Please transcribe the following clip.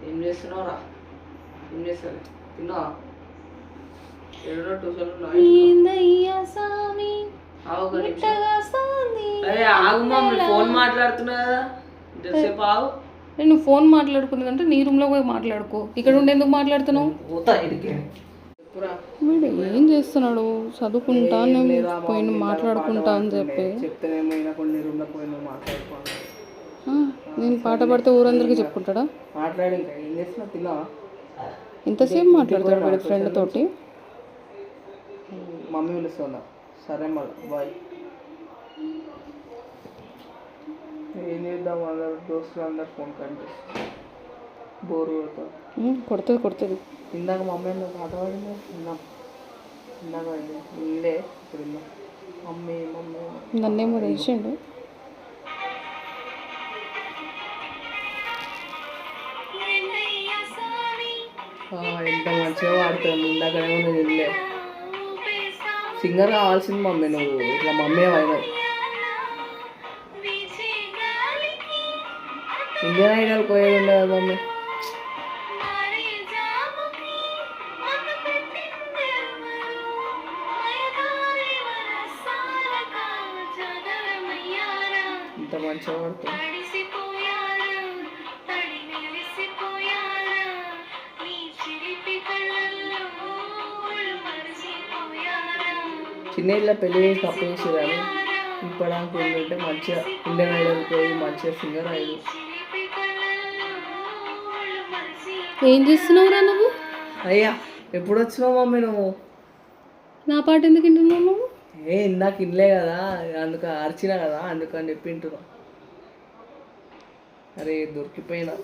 ఏం చేస్తున్నావురా? ఏం చేస్తావు? తిన్నావా? ఏడో ట్యూషన్ అరే ఆగుమా, ఫోన్ మాట్లాడుతున్నా కదా, జసేపు ఆగు. నువ్వు ఫోన్ మాట్లాడుకున్నదంటే నీ రూమ్లో పోయి మాట్లాడుకో, ఇక్కడ ఉండి ఎందుకు మాట్లాడుతున్నావు? పోతా ఇడికి. వీడు ఏం చేస్తున్నాడు? చదువుకుంటా పోయిన మాట్లాడుకుంటా అని చెప్పి చెప్తేనేమో కొన్ని రూమ్లోకి పోయి నువ్వు మాట్లాడుకోవాలి. నేను పాట పాడితే ఊరందరికీ చెప్పుకుంటాడా? మాట్లాడి ఇంకా ఏం చేస్తున్నా? తిన్నావా? ఇంతసేపు మాట్లాడతాడు వీడి ఫ్రెండ్ తోటి. మమ్మీ పిలుస్తుందా? సరే మళ్ళీ బాయ్. ఏం చేద్దాం, అందరు దోస్తులు అందరు ఫోన్ కనిపిస్తుంది, బోర్ కొడుతుంది. ఇందాక మమ్మీ ఎందుకు పాట పాడింది? ఇందాక ఇల్లే ఇప్పుడు మమ్మీ నన్నేమో తెలిసిండు. ఎంత మంచిగా పాడుతుంది. ఇందాకనేమో నేను ఇల్లే. సింగర్ కావాల్సింది మమ్మీ, నువ్వు ఇట్లా మమ్మీ అయినావు. ఇండియన్ ఐడల్ పోయేది ఉండదు మమ్మీ. ఇంత మంచిగా పడుతుంది. చిన్న ఇళ్ళ పెళ్ళి చేసి తప్పు చేసేదాన్ని. ఇప్పడానికి ఏంటంటే మంచిగా ఇండియన్ ఐడల్ పోయి మంచిగా సింగర్ అయ్యి. ఏం చేస్తున్నావురా నువ్వు? అయ్యా ఎప్పుడు వచ్చినావు మమ్మీ నువ్వు? నా పాట ఎందుకు వింటున్నావు నువ్వు? ఇందాక ఇల్లే కదా, అందుకు అరిచినా కదా, అందుకని చెప్పి వింటున్నా. అరే దొరికిపోయినా.